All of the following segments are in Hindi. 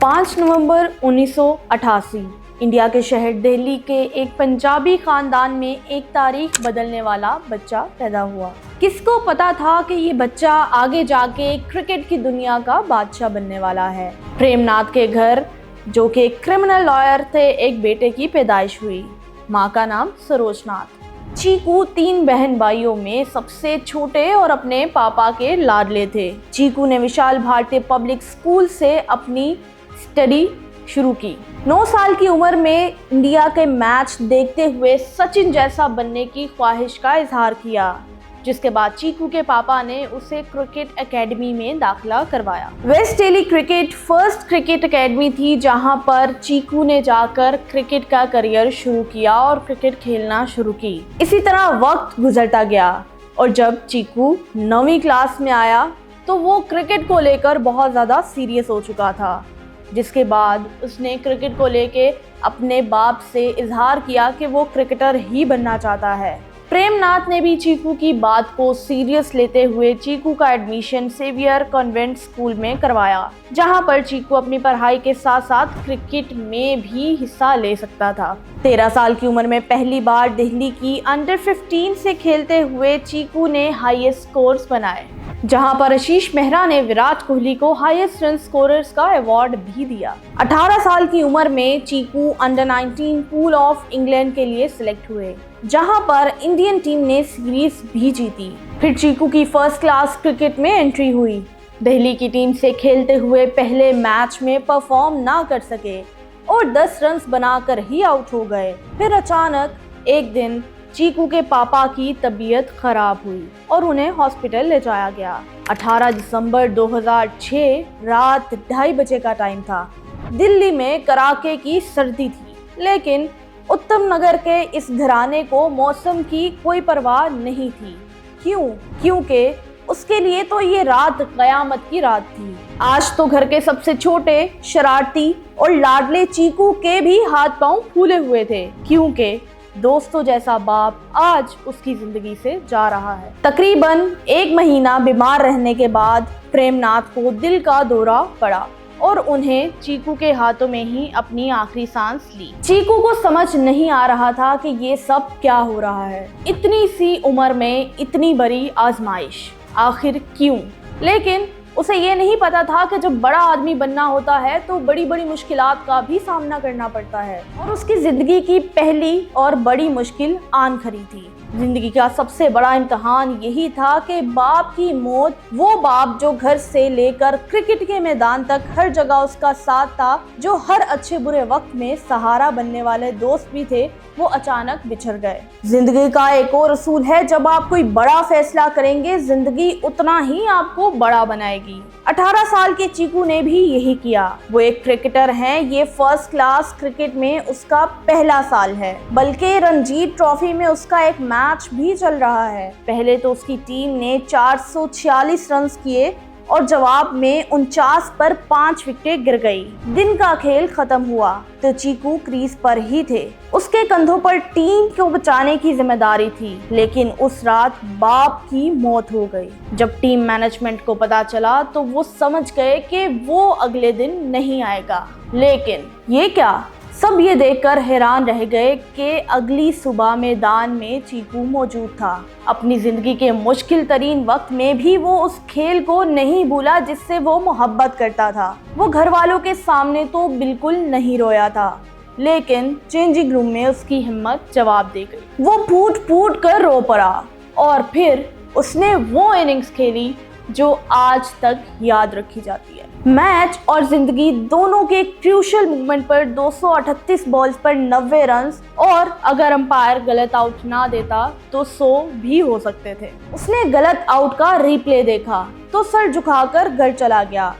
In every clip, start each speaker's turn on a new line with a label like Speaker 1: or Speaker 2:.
Speaker 1: 5 नवंबर 1988 इंडिया के शहर दिल्ली के एक पंजाबी खानदान में एक तारीख बदलने वाला बच्चा पैदा हुआ। किसको पता था कि ये बच्चा आगे जाके क्रिकेट की दुनिया का बादशाह बनने वाला है। प्रेमनाथ के घर, जो कि क्रिमिनल लॉयर थे, एक बेटे की पैदाइश हुई। माँ का नाम सरोजनाथ। चीकू 3 बहन भाइयों में सबसे छोटे और अपने पापा के लाडले थे। चीकू ने विशाल भारतीय पब्लिक स्कूल से अपनी स्टडी शुरू की। 9 साल की उम्र में इंडिया के मैच देखते हुए सचिन जैसा बनने की ख्वाहिश का इजहार किया, जिसके बाद चीकू के पापा ने उसे क्रिकेट एकेडमी में दाखिला करवाया। West Delhi cricket first cricket academy थी, जहां पर चीकू ने जाकर क्रिकेट का करियर शुरू किया और क्रिकेट खेलना शुरू की। इसी तरह वक्त गुजरता गया और जब चीकू 9वीं क्लास में आया तो वो क्रिकेट को लेकर बहुत ज़्यादा सीरियस हो चुका था, जिसके बाद उसने क्रिकेट को लेके अपने बाप से इजहार किया कि वो क्रिकेटर ही बनना चाहता है। प्रेमनाथ ने भी चीकू की बात को सीरियस लेते हुए चीकू का एडमिशन सेवियर कॉन्वेंट स्कूल में करवाया, जहां पर चीकू अपनी पढ़ाई के साथ साथ क्रिकेट में भी हिस्सा ले सकता था। 13 साल की उम्र में पहली बार दिल्ली की अंडर 15 से खेलते हुए चीकू ने हाईएस्ट स्कोर्स बनाए, जहां पर आशीष मेहरा ने विराट कोहली को हाईएस्ट रन स्कोरर्स का अवार्ड भी दिया। 18 साल की उम्र में चीकू अंडर 19 पूल ऑफ इंग्लैंड के लिए सिलेक्ट हुए, जहां पर इंडियन टीम ने सीरीज भी जीती। फिर चीकू की फर्स्ट क्लास क्रिकेट में एंट्री हुई। दिल्ली की टीम से खेलते हुए पहले मैच में परफॉर्म ना कर सके और 10 रन बनाकर ही आउट हो गए। फिर अचानक एक दिन चीकू के पापा की तबीयत खराब हुई और उन्हें हॉस्पिटल ले जाया गया। 18 दिसंबर 2006 रात 2:30 बजे का टाइम था। दिल्ली में कड़ाके की सर्दी थी, लेकिन उत्तम नगर के इस घराने को मौसम की कोई परवाह नहीं थी। क्योंकि उसके लिए तो ये रात कयामत की रात थी। आज तो घर के सबसे छोटे, शरारती और लाडले चीकू के भी हाथ पांव फूले हुए थे, क्योंकि दोस्तों जैसा बाप आज उसकी जिंदगी से जा रहा है। तकरीबन 1 महीना बीमार रहने के बाद प्रेमनाथ को दिल का दौरा पड़ा और उन्हें चीकू के हाथों में ही अपनी आखिरी सांस ली। चीकू को समझ नहीं आ रहा था कि ये सब क्या हो रहा है। इतनी सी उम्र में इतनी बड़ी आजमाइश, आखिर क्यों? लेकिन उसे ये नहीं पता था कि जब बड़ा आदमी बनना होता है तो बड़ी बड़ी मुश्किलात का भी सामना करना पड़ता है, और उसकी जिंदगी की पहली और बड़ी मुश्किल आन खड़ी थी। जिंदगी का सबसे बड़ा इम्तिहान यही था कि बाप की मौत, वो बाप जो घर से लेकर क्रिकेट के मैदान तक हर जगह उसका साथ था, जो हर अच्छे बुरे वक्त में सहारा बनने वाले दोस्त भी थे, वो अचानक बिछड़ गए। जिंदगी का एक और असूल है, जब आप कोई बड़ा फैसला करेंगे, जिंदगी उतना ही आपको बड़ा बनाएगी। 18 साल के चीकू ने भी यही किया। वो एक क्रिकेटर हैं, ये फर्स्ट क्लास क्रिकेट में उसका पहला साल है, बल्कि रणजी ट्रॉफी में उसका एक मैच भी चल रहा है। पहले तो उसकी टीम ने 446 रन किए और जवाब में 49 पर 5 विकेटें गिर गई। दिन का खेल खत्म हुआ तो चीकू क्रीज पर ही थे। उसके कंधों पर टीम को बचाने की जिम्मेदारी थी, लेकिन उस रात बाप की मौत हो गई। जब टीम मैनेजमेंट को पता चला तो वो समझ गए कि वो अगले दिन नहीं आएगा। लेकिन ये क्या? सब ये देखकर हैरान रह गए कि अगली सुबह मैदान में चीकू मौजूद था। अपनी जिंदगी के मुश्किल तरीन वक्त में भी वो उस खेल को नहीं भूला जिससे वो मोहब्बत करता था। वो घर वालों के सामने तो बिल्कुल नहीं रोया था, लेकिन चेंजिंग रूम में उसकी हिम्मत जवाब दे गई। वो फूट फूट कर रो पड़ा और फिर उसने वो इनिंग्स खेली जो आज तक याद रखी जाती है। मैच और जिंदगी दोनों के क्रूशियल मूवमेंट पर 238 बॉल्स पर 90 रन, और अगर अंपायर गलत आउट ना देता तो 100 भी हो सकते थे। उसने गलत आउट का रिप्ले देखा तो सर झुकाकर घर चला गया,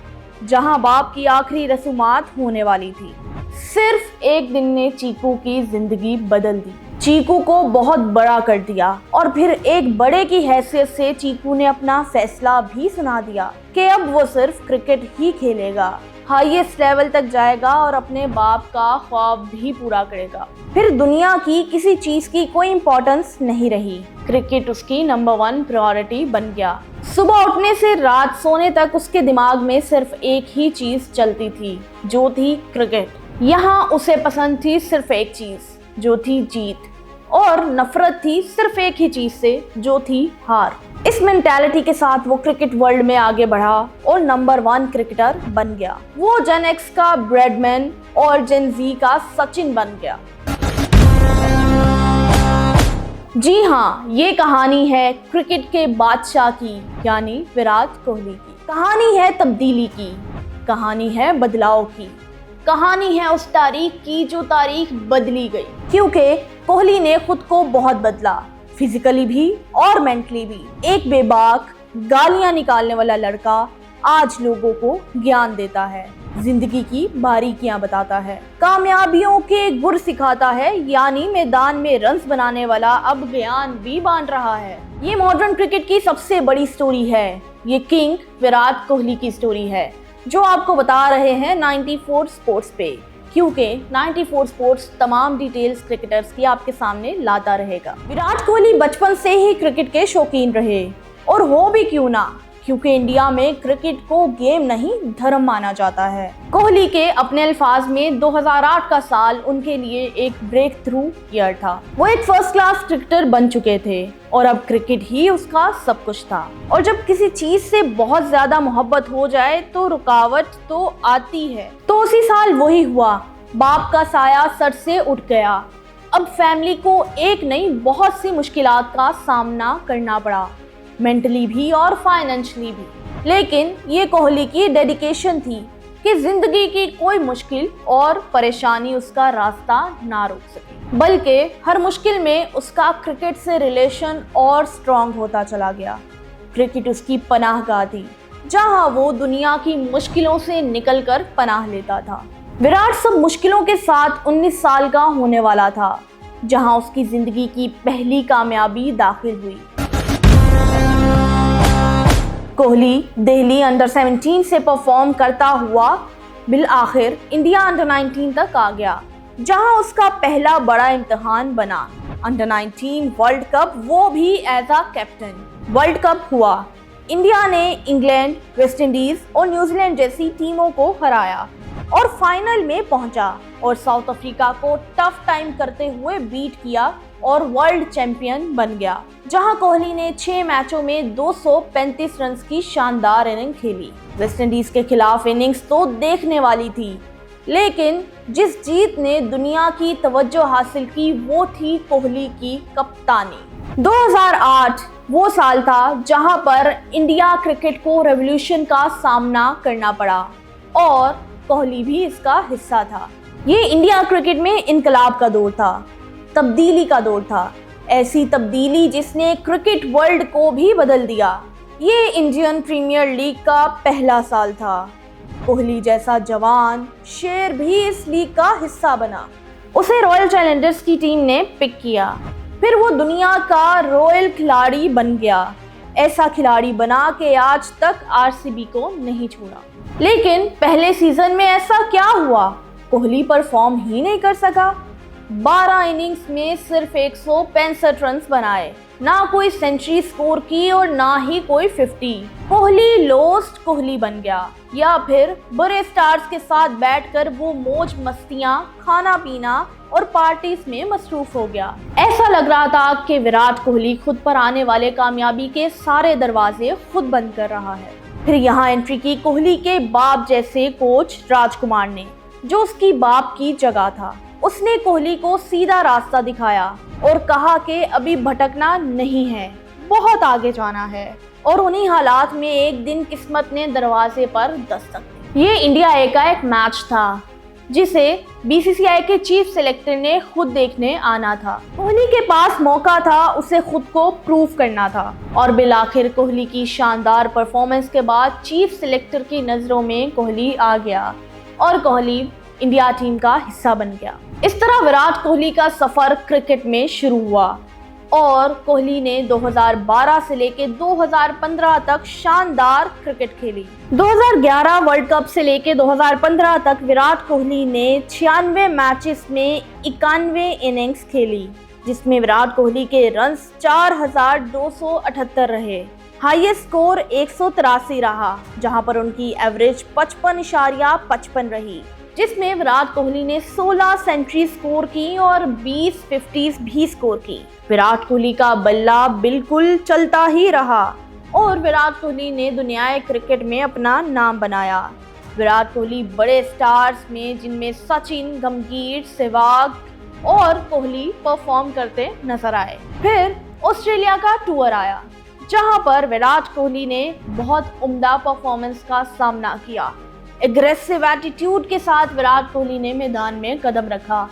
Speaker 1: जहां बाप की आखिरी रसूमात होने वाली थी। सिर्फ एक दिन ने चीकू की जिंदगी बदल दी, चीकू को बहुत बड़ा कर दिया, और फिर एक बड़े की हैसियत से चीकू ने अपना फैसला भी सुना दिया कि अब वो सिर्फ क्रिकेट ही खेलेगा। हाईएस्ट लेवल तक जाएगा और अपने बाप का ख्वाब भी पूरा करेगा। फिर दुनिया की किसी चीज की कोई इंपॉर्टेंस नहीं रही, क्रिकेट उसकी नंबर 1 प्रायोरिटी बन गया। सुबह उठने से रात सोने तक उसके दिमाग में सिर्फ एक ही चीज चलती थी, जो थी क्रिकेट। यहाँ उसे पसंद थी सिर्फ एक चीज, जो थी जीत, और नफरत थी सिर्फ एक ही चीज से, जो थी हार। इस मेंटालिटी के साथ वो क्रिकेट वर्ल्ड में आगे बढ़ा और नंबर 1 क्रिकेटर बन गया। वो जेन एक्स का ब्रैडमैन और जेन जी का सचिन बन गया। जी हाँ, ये कहानी है क्रिकेट के बादशाह की, यानी विराट कोहली की। कहानी है तब्दीली की, कहानी है बदलाव की, कहानी है उस तारीख की जो तारीख बदली गई, क्योंकि कोहली ने खुद को बहुत बदला, फिजिकली भी और मेंटली भी। एक बेबाक, गालियां निकालने वाला लड़का आज लोगों को ज्ञान देता है, जिंदगी की बारीकियां बताता है, कामयाबियों के गुर सिखाता है, यानी मैदान में रन्स बनाने वाला अब ज्ञान भी बांट रहा है। ये मॉडर्न क्रिकेट की सबसे बड़ी स्टोरी है। ये किंग विराट कोहली की स्टोरी है, जो आपको बता रहे हैं 94 स्पोर्ट्स पे, क्योंकि 94 स्पोर्ट्स तमाम डिटेल्स क्रिकेटर्स की आपके सामने लाता रहेगा। विराट कोहली बचपन से ही क्रिकेट के शौकीन रहे, और हो भी क्यों ना, क्योंकि इंडिया में क्रिकेट को गेम नहीं धर्म माना जाता है। कोहली के अपने अल्फाज में 2008 का साल उनके लिए एक ब्रेक थ्रू ईयर था। वो एक फर्स्ट क्लास क्रिकेटर बन चुके थे और अब क्रिकेट ही उसका सब कुछ था। और जब किसी चीज से बहुत ज्यादा मोहब्बत हो जाए तो रुकावट तो आती है। तो उसी साल वही हुआ, बाप का साया सर से उठ गया। अब फैमिली को एक नहीं बहुत सी मुश्किलात का सामना करना पड़ा, मेंटली भी और फाइनेंशियली भी। लेकिन ये कोहली की डेडिकेशन थी कि जिंदगी की कोई मुश्किल और परेशानी उसका रास्ता ना रोक सके, बल्कि हर मुश्किल में उसका क्रिकेट से रिलेशन और स्ट्रॉन्ग होता चला गया। क्रिकेट उसकी पनाहगाह थी, जहां वो दुनिया की मुश्किलों से निकलकर पनाह लेता था। विराट सब मुश्किलों के साथ 19 साल का होने वाला था, जहां उसकी जिंदगी की पहली कामयाबी दाखिल हुई। कोहली दिल्ली अंडर 17 से परफॉर्म करता हुआ बिल आखिर इंडिया अंडर 19 तक आ गया, जहां उसका पहला बड़ा इम्तिहान बना अंडर 19 वर्ल्ड कप, वो भी as a captain. World cup हुआ, इंडिया ने इंग्लैंड, वेस्ट इंडीज और न्यूजीलैंड जैसी टीमों को हराया और फाइनल में पहुंचा और साउथ अफ्रीका को टफ टाइम करते हुए बीट किया और वर्ल्ड चैंपियन बन गया, जहां कोहली ने 6 मैचों में 235 रन की शानदार इनिंग खेली। वेस्ट इंडीज के खिलाफ इनिंग्स तो देखने वाली थी, लेकिन जिस जीत ने दुनिया की तवज्जो हासिल की वो थी कोहली की कप्तानी। 2008 वो साल था जहां पर इंडिया क्रिकेट को रेवोल्यूशन का सामना करना पड़ा और कोहली भी इसका हिस्सा था। ये इंडिया क्रिकेट में इनकलाब का दौर था, तब्दीली का दौर था, ऐसी तब्दीली जिसने क्रिकेट वर्ल्ड को भी बदल दिया। ये इंडियन प्रीमियर लीग का पहला साल था। कोहली जैसा जवान शेर भी इस लीग का हिस्सा बना। उसे रॉयल चैलेंजर्स की टीम ने पिक किया, फिर वो दुनिया का रॉयल खिलाड़ी बन गया। ऐसा खिलाड़ी बना के आज तक आरसीबी को नहीं छोड़ा। लेकिन पहले सीजन में ऐसा क्या हुआ, कोहली परफॉर्म ही नहीं कर सका। 12 इनिंग्स में सिर्फ 165 रन बनाए, ना कोई सेंचुरी स्कोर की और ना ही कोई 50। कोहली लोस्ट कोहली बन गया, या फिर बड़े स्टार्स के साथ बैठकर वो मौज मस्तियां, खाना पीना और पार्टीज में मसरूफ हो गया। ऐसा लग रहा था कि विराट कोहली खुद पर आने वाले कामयाबी के सारे दरवाजे खुद बंद कर रहा है। फिर यहाँ एंट्री की कोहली के बाप जैसे कोच राजकुमार ने, जो उसकी बाप की जगह था। उसने कोहली को सीधा रास्ता दिखाया और कहा कि अभी भटकना नहीं है, बहुत आगे जाना है। और उन्हीं हालात में एक दिन किस्मत ने दरवाजे पर दस्तक दी। ये इंडिया ए का एक मैच था जिसे बीसीसीआई के चीफ सेलेक्टर ने खुद देखने आना था। कोहली के पास मौका था, उसे खुद को प्रूव करना था और बिलाखिर कोहली की शानदार परफॉर्मेंस के बाद चीफ सेलेक्टर की नज़रों में कोहली आ गया और कोहली इंडिया टीम का हिस्सा बन गया। इस तरह विराट कोहली का सफर क्रिकेट में शुरू हुआ। और कोहली ने 2012 से लेकर 2015 तक शानदार क्रिकेट खेली। 2011 वर्ल्ड कप से लेकर 2015 तक विराट कोहली ने 96 मैचेस में 91 इनिंग्स खेली, जिसमें विराट कोहली के रन्स 4278 रहे। हाईएस्ट स्कोर 183 रहा, जहां पर उनकी एवरेज 55.55 रही, जिसमें विराट कोहली ने 16 सेंचुरी स्कोर की और 20 50s भी स्कोर की। विराट कोहली का बल्ला बिल्कुल चलता ही रहा और विराट कोहली ने दुनियाई क्रिकेट में अपना नाम बनाया। विराट कोहली बड़े स्टार्स में, जिनमें सचिन, गंभीर, सहवाग और कोहली परफॉर्म करते नजर आए। फिर ऑस्ट्रेलिया का टूर आया, जहां पर विराट कोहली ने बहुत उम्दा परफॉर्मेंस का सामना किया। एग्रेसिव एटीट्यूड के साथ विराट कोहली ने मैदान में कदम रखा।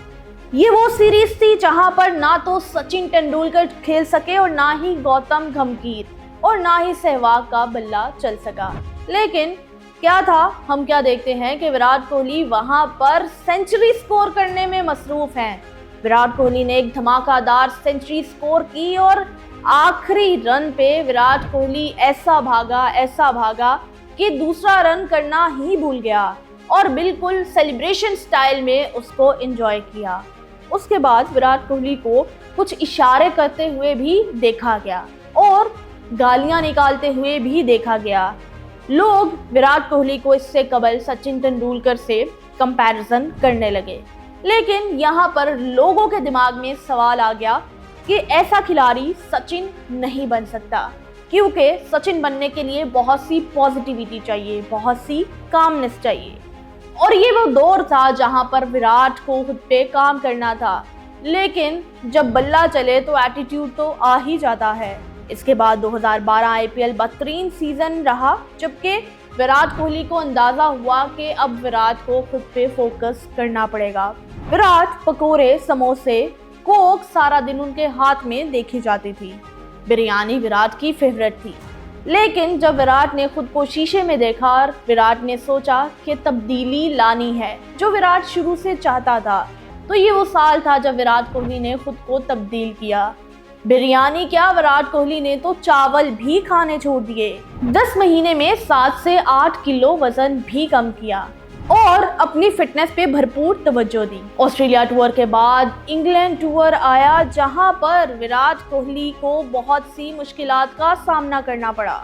Speaker 1: ये वो सीरीज थी जहां पर ना तो सचिन तेंदुलकर खेल सके और ना ही गौतम गंभीर और ना ही सहवाग का बल्ला चल सका। लेकिन क्या था, हम क्या देखते हैं कि विराट कोहली वहां पर सेंचुरी स्कोर करने में मसरूफ हैं। विराट कोहली ने एक धमाकेदार सेंचुरी स्कोर की और आखिरी रन पे विराट कोहली ऐसा भागा कि दूसरा रन करना ही भूल गया और बिल्कुल सेलिब्रेशन स्टाइल में उसको एंजॉय किया। उसके बाद विराट कोहली को कुछ इशारे करते हुए भी देखा गया और गालियां निकालते हुए भी देखा गया। लोग विराट कोहली को इससे कबल सचिन तेंदुलकर से कंपैरिजन करने लगे, लेकिन यहाँ पर लोगों के दिमाग में सवाल आ गया कि ऐसा खिलाड़ी सचिन नहीं बन सकता, क्योंकि सचिन बनने के लिए बहुत सी पॉजिटिविटी चाहिए, बहुत सी कामनेस चाहिए। और ये वो दौर था जहां पर विराट को खुद पे काम करना था, लेकिन जब बल्ला चले तो एटीट्यूड तो आ ही जाता है। इसके बाद 2012 आईपीएल बेहतरीन सीजन रहा, जबकि विराट कोहली को अंदाजा हुआ कि अब विराट को खुद पे फोकस करना पड़ेगा। विराट पकोड़े, समोसे, कोक सारा दिन उनके हाथ में देखी जाती थी। बिरयानी विराट की फेवरेट थी, लेकिन जब विराट ने खुद को शीशे में देखा और विराट ने सोचा कि तब्दीली लानी है, जो विराट शुरू से चाहता था, तो ये वो साल था जब विराट कोहली ने खुद को तब्दील किया। बिरयानी क्या, विराट कोहली ने तो चावल भी खाने छोड़ दिए। 10 महीने में 7 से 8 किलो वजन भी कम किया और अपनी फिटनेस पे भरपूर तवज्जो दी। ऑस्ट्रेलिया टूर के बाद इंग्लैंड टूर आया, जहां पर विराट कोहली को बहुत सी मुश्किलात का सामना करना पड़ा।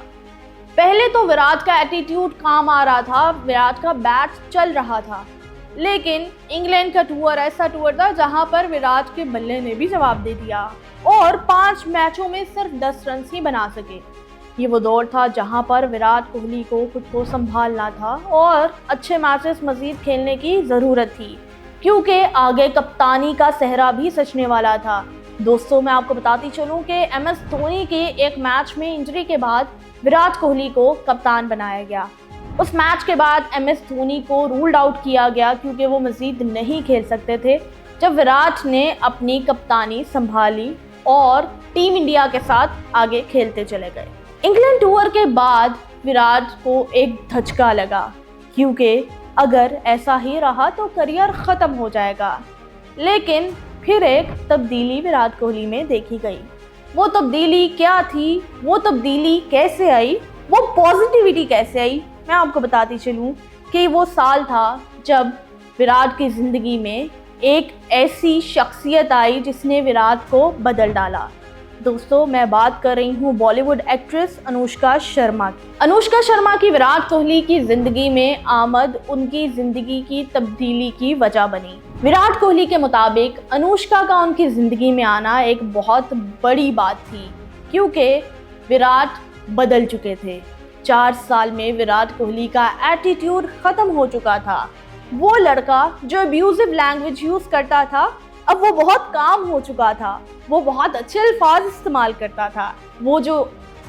Speaker 1: पहले तो विराट का एटीट्यूड काम आ रहा था, विराट का बैट चल रहा था, लेकिन इंग्लैंड का टूर ऐसा टूर था जहां पर विराट के बल्ले ने भी जवाब दे दिया और 5 मैचों में सिर्फ 10 रन ही बना सके। ये वो दौर था जहां पर विराट कोहली को खुद को संभालना था और अच्छे मैचेस मजीद खेलने की ज़रूरत थी, क्योंकि आगे कप्तानी का सेहरा भी सजने वाला था। दोस्तों, मैं आपको बताती चलूं कि एमएस धोनी के एक मैच में इंजरी के बाद विराट कोहली को कप्तान बनाया गया। उस मैच के बाद एमएस धोनी को रूल्ड आउट किया गया, क्योंकि वो मजीद नहीं खेल सकते थे, जब विराट ने अपनी कप्तानी संभाली और टीम इंडिया के साथ आगे खेलते चले गए। इंग्लैंड टूर के बाद विराट को एक धचका लगा, क्योंकि अगर ऐसा ही रहा तो करियर ख़त्म हो जाएगा। लेकिन फिर एक तब्दीली विराट कोहली में देखी गई। वो तब्दीली क्या थी, वो तब्दीली कैसे आई, वो पॉजिटिविटी कैसे आई, मैं आपको बताती चलूँ कि वो साल था जब विराट की ज़िंदगी में एक ऐसी शख्सियत आई जिसने विराट को बदल डाला। दोस्तों, मैं बात कर रही हूँ बॉलीवुड एक्ट्रेस अनुष्का शर्मा की। अनुष्का शर्मा की विराट कोहली की जिंदगी में आमद उनकी जिंदगी की तब्दीली की वजह बनी। विराट कोहली के मुताबिक अनुष्का का उनकी जिंदगी में आना एक बहुत बड़ी बात थी, क्योंकि विराट बदल चुके थे। 4 साल में विराट कोहली का एटीट्यूड खत्म हो चुका था। वो लड़का जो अब्यूजिव लैंग्वेज यूज करता था, अब वो बहुत काम हो चुका था। वो बहुत अच्छे अल्फाज इस्तेमाल करता था। वो जो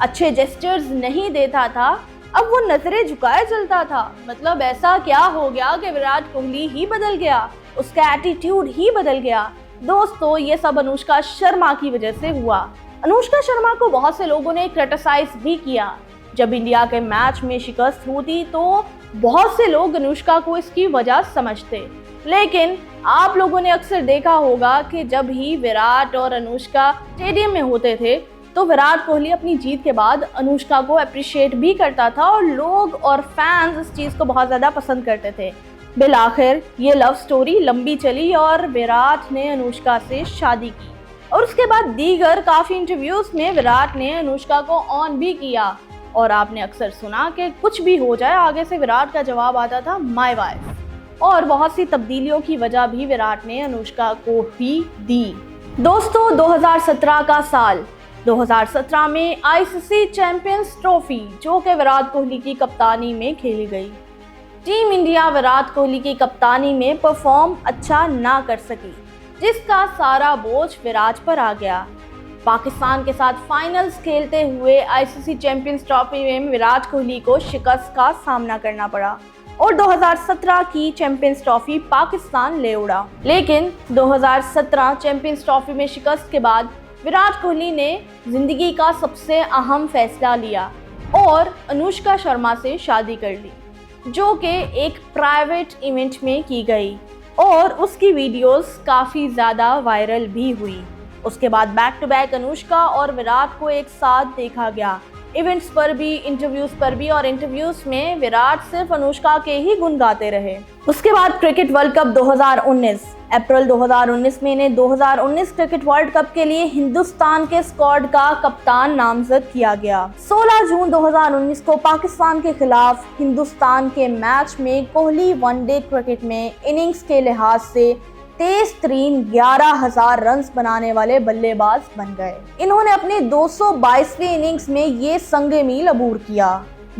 Speaker 1: अच्छे जेस्चर्स नहीं देता था, अब वो नजरें झुकाए चलता था। मतलब ऐसा क्या हो गया कि विराट कोहली ही बदल गया, उसका एटीट्यूड ही बदल गया। दोस्तों, ये सब अनुष्का शर्मा की वजह से हुआ। अनुष्का शर्मा को बहुत से लोगों ने क्रिटिसाइज भी किया। जब इंडिया के मैच में शिकस्त होती तो बहुत से लोग अनुष्का को इसकी वजह समझते, लेकिन आप लोगों ने अक्सर देखा होगा कि जब ही विराट और अनुष्का स्टेडियम में होते थे तो विराट कोहली अपनी जीत के बाद अनुष्का को अप्रिशिएट भी करता था और लोग और फैंस इस चीज़ को बहुत ज़्यादा पसंद करते थे। बिलाखिर ये लव स्टोरी लंबी चली और विराट ने अनुष्का से शादी की और उसके बाद दीगर काफ़ी इंटरव्यूज़ में विराट ने अनुष्का को ऑन भी किया और आपने अक्सर सुना कि कुछ भी हो जाए आगे से विराट का जवाब आता था माय वाइफ। और बहुत सी तब्दीलियों की वजह भी विराट ने अनुष्का को ही दी। दोस्तों 2017 का साल, 2017 में आईसीसी चैंपियंस ट्रॉफी जो कि विराट कोहली की कप्तानी में खेली गई। टीम इंडिया विराट कोहली की कप्तानी में परफॉर्म अच्छा ना कर सकी जिसका सारा बोझ विराट पर आ गया। पाकिस्तान के साथ फाइनल्स खेलते हुए आईसीसी चैंपियंस ट्रॉफी में विराट कोहली को शिकस्त का सामना करना पड़ा और 2017 की चैंपियंस ट्रॉफी पाकिस्तान ले उड़ा। लेकिन 2017 चैंपियंस ट्रॉफी में शिकस्त के बाद विराट कोहली ने जिंदगी का सबसे अहम फैसला लिया और अनुष्का शर्मा से शादी कर ली जो कि एक प्राइवेट इवेंट में की गई और उसकी वीडियोस काफ़ी ज़्यादा वायरल भी हुई। उसके बाद बैक टू बैक अनुष्का और विराट को एक साथ देखा गया, इवेंट्स पर भी, इंटरव्यूज़ पर भी, और इंटरव्यूज़ में विराट सिर्फ अनुष्का के ही गुण गाते रहे। उसके बाद क्रिकेट वर्ल्ड कप 2019, अप्रैल 2019 में इन्हें 2019 क्रिकेट वर्ल्ड कप के लिए हिंदुस्तान के स्क्वाड का कप्तान नामजद किया गया। 16 जून 2019 को पाकिस्तान के खिलाफ हिंदुस्तान के मैच में कोहली वनडे क्रिकेट में इनिंग्स के लिहाज से तेज तरीन 11,000 रन बनाने वाले बल्लेबाज बन गए। इन्होंने अपने 222वीं इनिंग्स में ये संगे मील अबूर किया।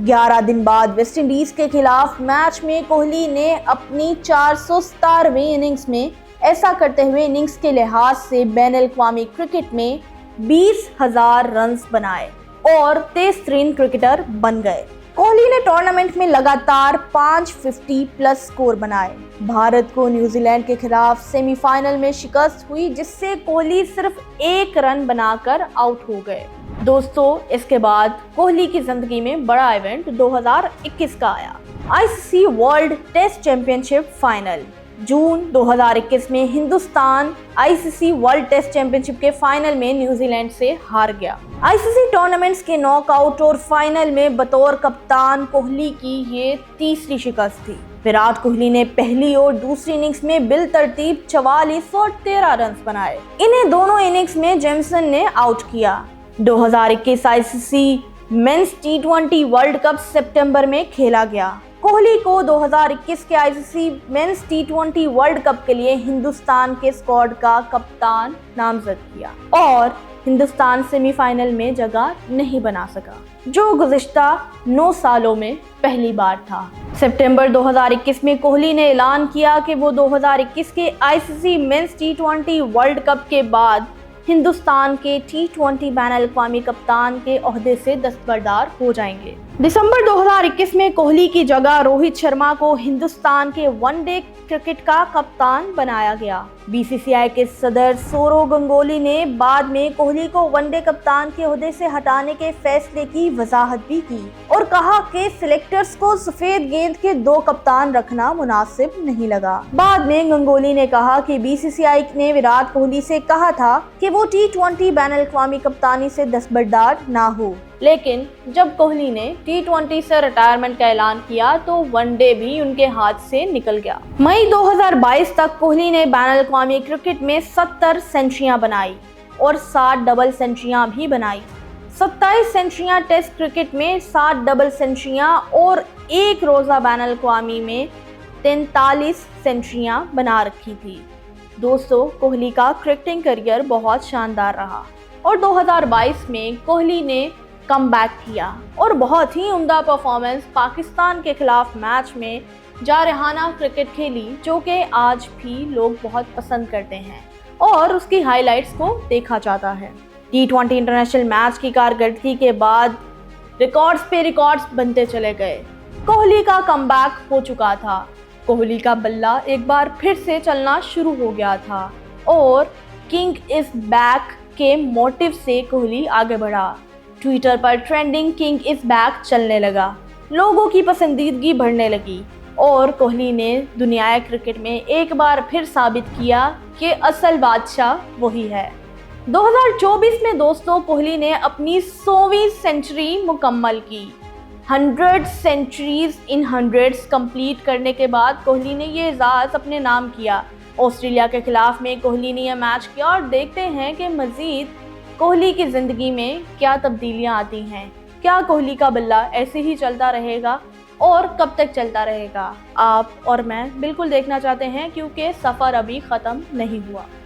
Speaker 1: 11 दिन बाद वेस्ट इंडीज के खिलाफ मैच में कोहली ने अपनी 417वीं इनिंग्स में ऐसा करते हुए इनिंग्स के लिहाज से बैनुल-अक़वामी क्रिकेट में 20,000 रन बनाए और तेज तरीन क्रिकेटर बन गए। कोहली ने टूर्नामेंट में लगातार 550 प्लस स्कोर बनाए। भारत को न्यूजीलैंड के खिलाफ सेमीफाइनल में शिकस्त हुई जिससे कोहली सिर्फ 1 रन बनाकर आउट हो गए। दोस्तों इसके बाद कोहली की जिंदगी में बड़ा इवेंट 2021 का आया, ICC world test championship final. June 2021 में Hindustan ICC world test championship के फाइनल में न्यूजीलैंड से हार गया। आईसीसी टूर्नामेंट्स के नॉकआउट और फाइनल में बतौर कप्तान कोहली की ये तीसरी शिकस्त थी। विराट कोहली ने पहली और दूसरी इनिंग्स में बिल तरतीब 44 और 13 रन बनाए। इन्हें दोनों इनिंग्स में जेमसन ने आउट किया। 2021 आईसीसी मेंस टी20 वर्ल्ड कप सितंबर में खेला गया। कोहली को 2021 के आईसीसी मेंस टी20 वर्ल्ड कप के लिए हिंदुस्तान के स्क्वाड का कप्तान नामजद किया और हिंदुस्तान सेमीफाइनल में जगह नहीं बना सका जो गुज़िश्ता 9 सालों में पहली बार था। सितंबर 2021 में कोहली ने ऐलान किया कि वो 2021 के आईसीसी मेंस टी20 वर्ल्ड कप के बाद हिंदुस्तान के टी20 बैनुल-अक़वामी कप्तान के ओहदे से दस्तबरदार हो जाएंगे। दिसंबर 2021 में कोहली की जगह रोहित शर्मा को हिंदुस्तान के वनडे क्रिकेट का कप्तान बनाया गया। बीसीसीआई के सदर सौरव गंगुली ने बाद में कोहली को वनडे कप्तान के ओहदे से हटाने के फैसले की वजाहत भी की और कहा कि सिलेक्टर्स को सफेद गेंद के 2 कप्तान रखना मुनासिब नहीं लगा। बाद में गंगुली ने कहा कि बीसीसीआई ने विराट कोहली से कहा था कि वो टी20 बैनुल-अक़वामी कप्तानी से दस्तबरदार ना हो, लेकिन जब कोहली ने टी20 से रिटायरमेंट का ऐलान किया तो वनडे भी उनके हाथ से निकल गया। मई 2022 तक कोहली ने बैनुल-अक़वामी क्रिकेट में 70 सेंचुरियां बनाई और 60 डबल सेंचुरियां भी बनाई। 27 सेंचुरियां टेस्ट क्रिकेट में, 60 डबल सेंचुरियां और एक रोज़ा बैनुल-अक़वामी में 43 सेंचुरियां बना रखी थी। दोस्तों कोहली का क्रिकेटिंग करियर बहुत शानदार रहा और 2022 में कोहली ने कम बैक किया और बहुत ही उम्दा परफॉर्मेंस पाकिस्तान के खिलाफ मैच में जारहाना क्रिकेट खेली जो कि आज भी लोग बहुत पसंद करते हैं और उसकी हाइलाइट्स को देखा जाता है। टी20 इंटरनेशनल मैच की कारकर्दगी के बाद रिकॉर्ड्स पे रिकॉर्ड्स बनते चले गए। कोहली का कमबैक हो चुका था। कोहली का बल्ला एक बार फिर से चलना शुरू हो गया था और किंग इज बैक के मोटिव से कोहली आगे बढ़ा। ट्विटर पर ट्रेंडिंग किंग इज बैक चलने लगा, लोगों की पसंदीदगी बढ़ने लगी। और कोहली ने दुनियाई क्रिकेट में एक बार फिर साबित किया कि असल बादशाह वही है। 2024 में दोस्तों कोहली ने अपनी 100वीं सेंचुरी मुकम्मल की। 100 सेंचुरीज इन हंड्रेड्स कंप्लीट करने के बाद कोहली ने ये एजाज़ अपने नाम किया। ऑस्ट्रेलिया के खिलाफ में कोहली ने यह मैच किया और देखते हैं कि मज़ीद कोहली की ज़िंदगी में क्या तब्दीलियां आती हैं। क्या कोहली का बल्ला ऐसे ही चलता रहेगा और कब तक चलता रहेगा? आप और मैं बिल्कुल देखना चाहते हैं क्योंकि सफ़र अभी ख़त्म नहीं हुआ।